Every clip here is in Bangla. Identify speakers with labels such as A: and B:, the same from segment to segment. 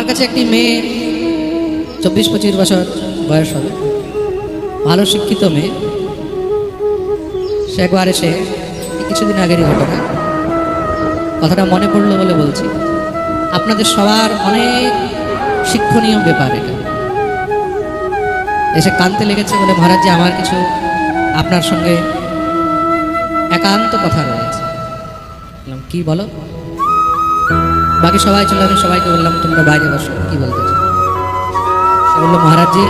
A: কাছে একটি মেয়ে 24-25 বছর বয়স হবে, ভালো শিক্ষিত মেয়ে। সে একবার এসে, কিছুদিন আগেরই ঘটনা, কথাটা মনে পড়লো বলে বলছি। আপনাদের সবার অনেক শিক্ষণীয় ব্যাপার এটা। এসে কাঁদতে লেগেছে বলে, মহারাজ জি আমার কিছু আপনার সঙ্গে একান্ত কথা রয়েছে। বললাম কি বলো? বাকি সবাই ছিল, আমি সবাইকে বললাম তোমরা বাইরে বসো, কি বলতে চাও? সে বললো মহারাজ জি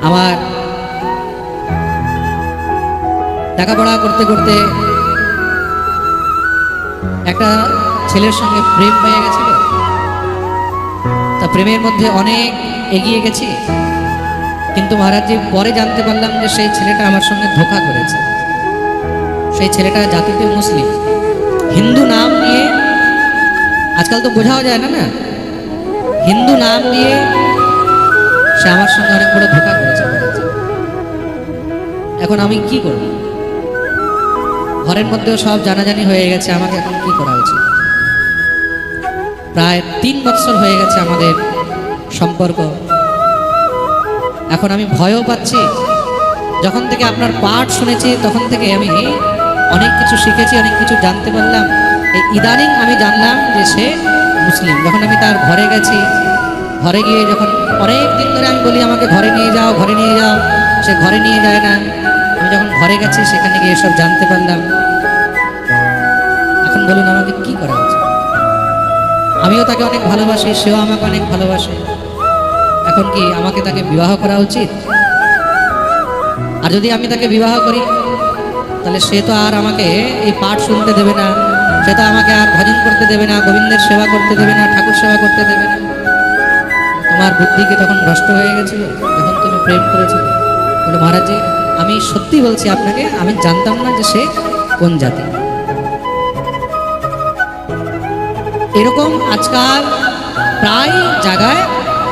A: আমার লেখাপড়া করতে করতে একটা ছেলের সঙ্গে প্রেম হয়ে গেছিল, তা প্রেমের মধ্যে অনেক এগিয়ে গেছি, কিন্তু মহারাজ জি পরে জানতে পারলাম যে সেই ছেলেটা আমার সঙ্গে ধোঁকা করেছে। সেই ছেলেটা জাতিতে মুসলিম, হিন্দু নাম দিয়ে, আজকাল তো বোঝাও যায় না, হিন্দু নাম দিয়ে সে আমার সঙ্গে অনেক বড় ধোঁকা করেছে। এখন আমি কি করব? ঘরের মধ্যেও সব জানাজানি হয়ে গেছে, আমাকে এখন কি করা উচিত? প্রায় 3 বছর হয়ে গেছে আমাদের সম্পর্ক। এখন আমি ভয়ও পাচ্ছি। যখন থেকে আপনার পাঠ শুনেছি তখন থেকে আমি অনেক কিছু শিখেছি, অনেক কিছু জানতে পারলাম। এই ইদানিং আমি জানলাম যে সে মুসলিম। যখন আমি তার ঘরে গেছি, ঘরে গিয়ে যখন অনেক দিন ধরে আমি বলি আমাকে ঘরে নিয়ে যাও, ঘরে নিয়ে যাও, সে ঘরে নিয়ে যায় না। আমি যখন ঘরে গেছি সেখানে গিয়ে সব জানতে পারলাম। এখন বলুন আমাকে কি করা উচিত? আমিও তাকে অনেক ভালোবাসি, সেও আমাকে অনেক ভালোবাসে। এখন কি আমাকে তাকে বিবাহ করা উচিত? আর যদি আমি তাকে বিবাহ করি তাহলে সে তো আর আমাকে এই পাঠ শুনতে দেবে না, সে তো আমাকে আর ভজন করতে দেবে না, গোবিন্দের সেবা করতে দেবে না, ঠাকুর সেবা করতে দেবে না। তোমার বুদ্ধি কি তখন নষ্ট হয়ে গেছিল যখন তুমি প্রেম করেছিলে? বলে মহারাজ জি আমি সত্যি বলছি আপনাকে, আমি জানতাম না যে সে কোন জাতি। এরকম আজকাল প্রায় জায়গায়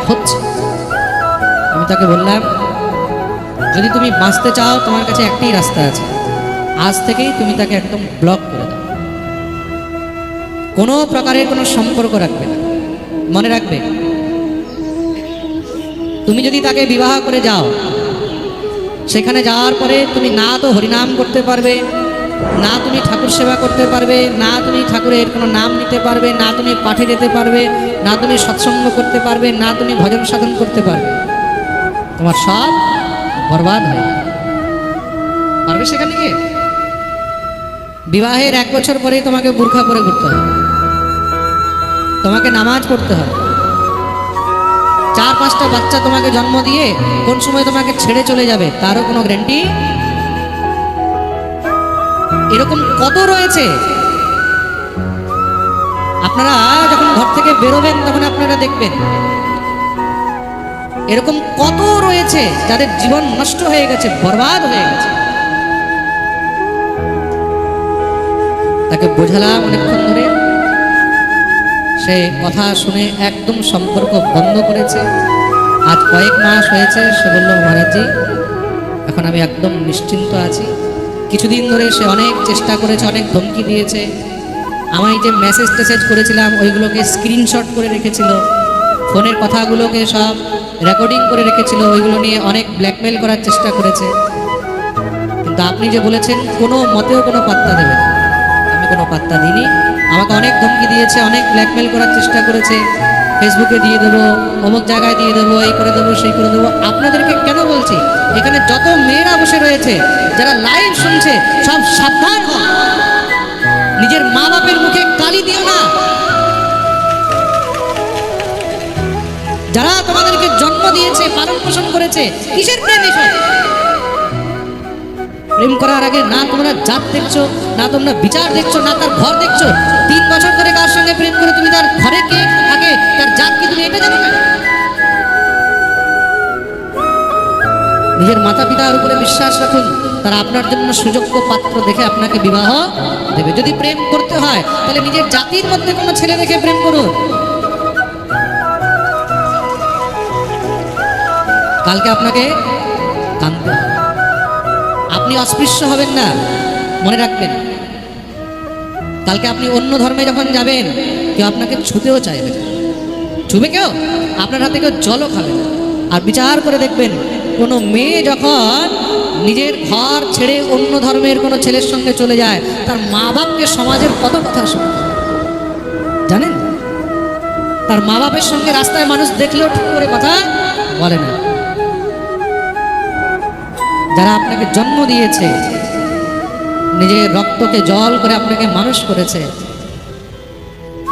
A: হচ্ছে। আমি তাকে বললাম যদি তুমি বাঁচতে চাও তোমার কাছে একটাই রাস্তা আছে, আজ থেকেই তুমি তাকে একদম ব্লক করে দাও, কোনো প্রকারের কোনো সম্পর্ক রাখবে না। মনে রাখবে, তুমি যদি তাকে বিবাহ করে যাও, সেখানে যাওয়ার পরে তুমি না তো হরিনাম করতে পারবে, না তুমি ঠাকুর সেবা করতে পারবে, না তুমি ঠাকুরের কোনো নাম নিতে পারবে, না তুমি পাঠে যেতে পারবে, না তুমি সৎসঙ্গ করতে পারবে, না তুমি ভজন সাধন করতে পারবে। তোমার সব বরবাদ হয়ে পারবে। সেখানে গিয়ে বিবাহের 1 বছর পরেই তোমাকে বুরখা পরে ঘুরতে হবে, তোমাকে নামাজ পড়তে হবে। 4-5টা বাচ্চা তোমাকে জন্ম দিয়ে কোন সময় তোমাকে ছেড়ে চলে যাবে তারও কোনো গ্যারান্টি। এরকম কত রয়েছে। আপনারা যখন ঘর থেকে বেরোবেন তখন আপনারা দেখবেন এরকম কত রয়েছে যাদের জীবন নষ্ট হয়ে গেছে, বরবাদ হয়ে গেছে। তাকে বোঝালাম অনেকক্ষণ ধরে, সে কথা শুনে একদম সম্পর্ক বন্ধ করেছে। আজ কয়েক মাস হয়েছে, সে বলল মহারাজ জি এখন আমি একদম নিশ্চিন্ত আছি। কিছুদিন ধরে সে অনেক চেষ্টা করেছে, অনেক ধমকি দিয়েছে। আমি যে মেসেজ টেসেজ করেছিলাম ওইগুলোকে স্ক্রিনশট করে রেখেছিল, ফোনের কথাগুলোকে সব রেকর্ডিং করে রেখেছিল, ওইগুলো নিয়ে অনেক ব্ল্যাকমেল করার চেষ্টা করেছে। কিন্তু আপনি যে বলেছেন কোনো মতেও কোনো পাত্তা দেবে না, আমি কোনো পাত্তা দিইনি। আমাকে অনেক ধমকি দিয়েছে, অনেক ব্ল্যাকমেল করার চেষ্টা করেছে, ফেসবুকে দিয়ে দেবো, অমুক জায়গায় দিয়ে দেবো, এই করে দেবো, সেই করে দেবো। আপনাদেরকে কেন বলছি, এখানে যত মেয়েরা বসে রয়েছে যারা লাইভ শুনছে সব সাবধান হন। নিজের মা বাপের মুখে কালি দিও না। যারা তোমাদেরকে জন্ম দিয়েছে, পালন পোষণ করেছে, কিসের প্রেম এসব? প্রেম করার আগে না তোমরা জাত দেখছো, না তোমরা বিচার দেখছো, না তার ঘর দেখছো। 3 বছর ধরে কার সঙ্গে প্রেম করে তুমি তার ঘরে কে থাকে, তার জাত কি তুমি এটা জানো না? নিজের মাতা পিতার উপরে বিশ্বাস রাখুন, তারা আপনার জন্য সুযোগ্য পাত্র দেখে আপনাকে বিবাহ দেবে। যদি প্রেম করতে হয় তাহলে নিজের জাতির মধ্যে কোনো ছেলে দেখে প্রেম করুন। কালকে আপনাকে কাঁদতে হবে, আপনি অস্পৃশ্য হবেন না, মনে রাখবেন। কালকে আপনি অন্য ধর্মে যখন যাবেন কেউ আপনাকে ছুতেও চাইবে না। ছুবে কেউ, আপনার হাতে কেউ জলও খাবে না। আর বিচার করে দেখবেন, কোনো মেয়ে যখন নিজের ঘর ছেড়ে অন্য ধর্মের কোনো ছেলের সঙ্গে চলে যায়, তার মা বাপকে সমাজের কত কথা শুনতে হয় জানেন? তার মা বাপের সঙ্গে রাস্তায় মানুষ দেখলেও ঠিক করে কথা বলে না। যারা আপনাকে জন্ম দিয়েছে, নিজের রক্তকে জল করে আপনাকে মানুষ করেছে,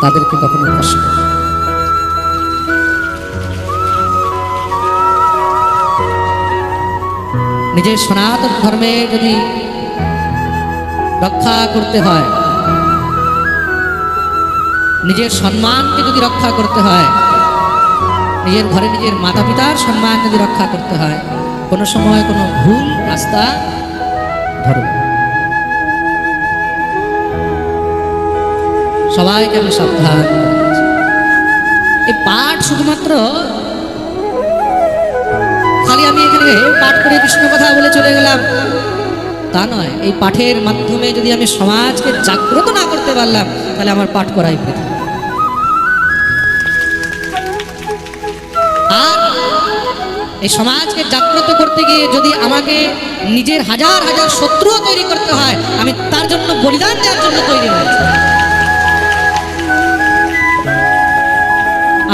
A: তাদেরকে কখনো কষ্ট, নিজের সনাতন ধর্মে যদি রক্ষা করতে হয়, নিজের সম্মানকে যদি রক্ষা করতে হয়, নিজের ঘরে নিজের মাতা পিতার সম্মান যদি রক্ষা করতে হয়, কোনো সময় কোনো ভুল রাস্তা ধরুন। সবাইকে আমি সাবধান। এই পাঠ শুধুমাত্র খালি আমি এখানে পাঠ করে কৃষ্ণ কথা বলে চলে গেলাম তা নয়। এই পাঠের মাধ্যমে যদি আমি সমাজকে জাগ্রত না করতে পারলাম, তাহলে আমার পাঠ করাই বৃথা। আর এই সমাজকে জাগ্রত করতে গিয়ে যদি আমাকে নিজের হাজার হাজার শত্রুও তৈরি করতে হয়, আমি তার জন্য বলিদান দেওয়ার জন্য তৈরি হয়েছি।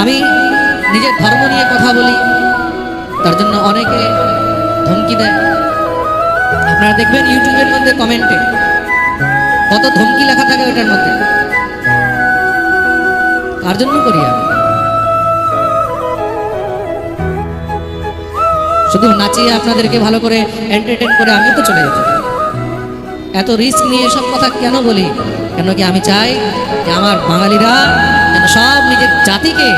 A: আমি নিজের ধর্ম নিয়ে কথা বলি, তার জন্য অনেকে ধমকি দেয়। আপনারা দেখবেন ইউটিউবের মধ্যে কমেন্টে কত ধমকি লেখা থাকে ওটার মধ্যে। কার জন্য করি আমি? শুধু নাচিয়ে আপনাদেরকে ভালো করে এন্টারটেন করে আমি তো চলে যেতে। এত রিস্ক নিয়ে এসব কথা কেন বলি? কেন কি আমি চাই যে আমার বাঙালিরা যেন সব নিজের জাতিকে,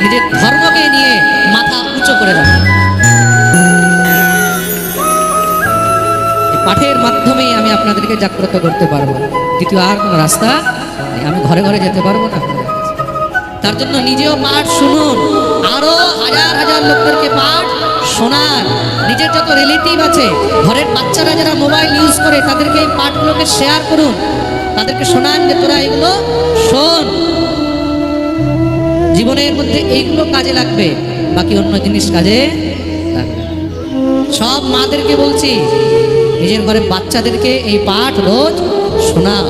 A: নিজের ধর্মকে নিয়ে মাথা উঁচু করে রাখে। পাঠের মাধ্যমেই আমি আপনাদেরকে জাগ্রত করতে পারবো। দ্বিতীয় আর কোনো রাস্তা নেই। আমি ঘরে ঘরে যেতে পারবো না। তার জন্য নিজেও পাঠ শুনুন, আরো হাজার হাজার লোকদেরকে পাঠ শোনান। নিজের যত রিলেটিভ আছে, ঘরের বাচ্চারা যারা মোবাইল ইউজ করে, তাদেরকে এই পাঠগুলোকে শেয়ার করুন, তাদেরকে শোনান যে তোরা এগুলো শোন, জীবনের মধ্যে এইগুলো কাজে লাগবে, বাকি অন্য জিনিস কাজে লাগবে। সব মাদেরকে বলছি, নিজের ঘরে বাচ্চাদেরকে এই পাঠ রোজ শোনাও,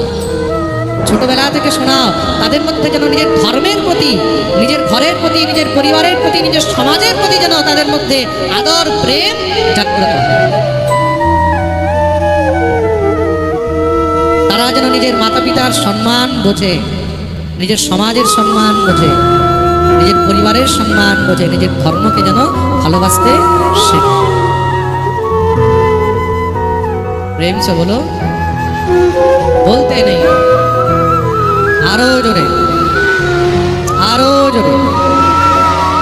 A: ছোটবেলা থেকে শোনাও। তাদের মধ্যে যেন নিজের ধর্মের প্রতি, নিজের ঘরের প্রতি, নিজের পরিবারের প্রতি, নিজের সমাজের প্রতি যেন তাদের মধ্যে আদর প্রেম জাগ্রত হয়। তারা যেন নিজের মাতা পিতার সম্মান বোঝে, নিজের সমাজের সম্মান বোঝে, নিজের পরিবারের সম্মান বোঝে, নিজের ধর্মকে যেন ভালোবাসতে শেখে। প্রেম সে বলো, বলতে নেই, আরো জোরে, আরো জোরে,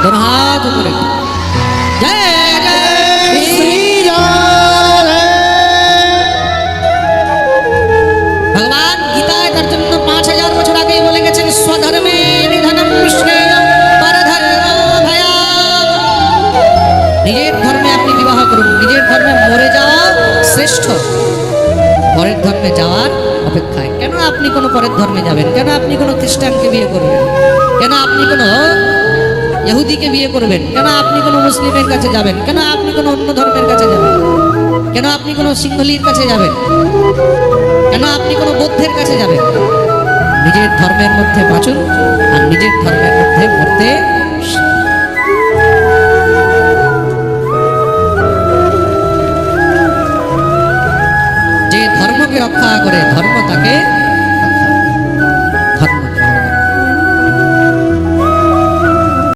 A: दोनों हाथ ऊपर। जय जय श्री राम। भगवान गीताয় তার জন্য 5000 বছর আগেই বলে গেছেন, স্বধর্মে নিধনম শ্রেয় পরধর্ম ভয়াৎ। নিজের ধর্মে আপনি বিবাহ করুন, নিজের ধর্মে মরে যাওয়া শ্রেষ্ঠ পরের ধর্মে যাওয়ার অপেক্ষায়। কেন আপনি কোনো পরের ধর্মে যাবেন? কেন আপনি কোনো খ্রিস্টানকে বিয়ে করবেন? কেন আপনি কোনো ইহুদিকে বিয়ে করবেন? কেন আপনি কোনো মুসলিমের কাছে যাবেন? কেন আপনি কোনো অন্য ধর্মের কাছে যাবেন? কেন আপনি কোনো সিংহলির কাছে যাবেন? কেন আপনি কোনো বৌদ্ধের কাছে যাবেন? নিজের ধর্মের মধ্যে বাঁচুন আর নিজের ধর্মের মধ্যে মরতে। যে ধর্মকে রক্ষা করে, ধর্ম তাকে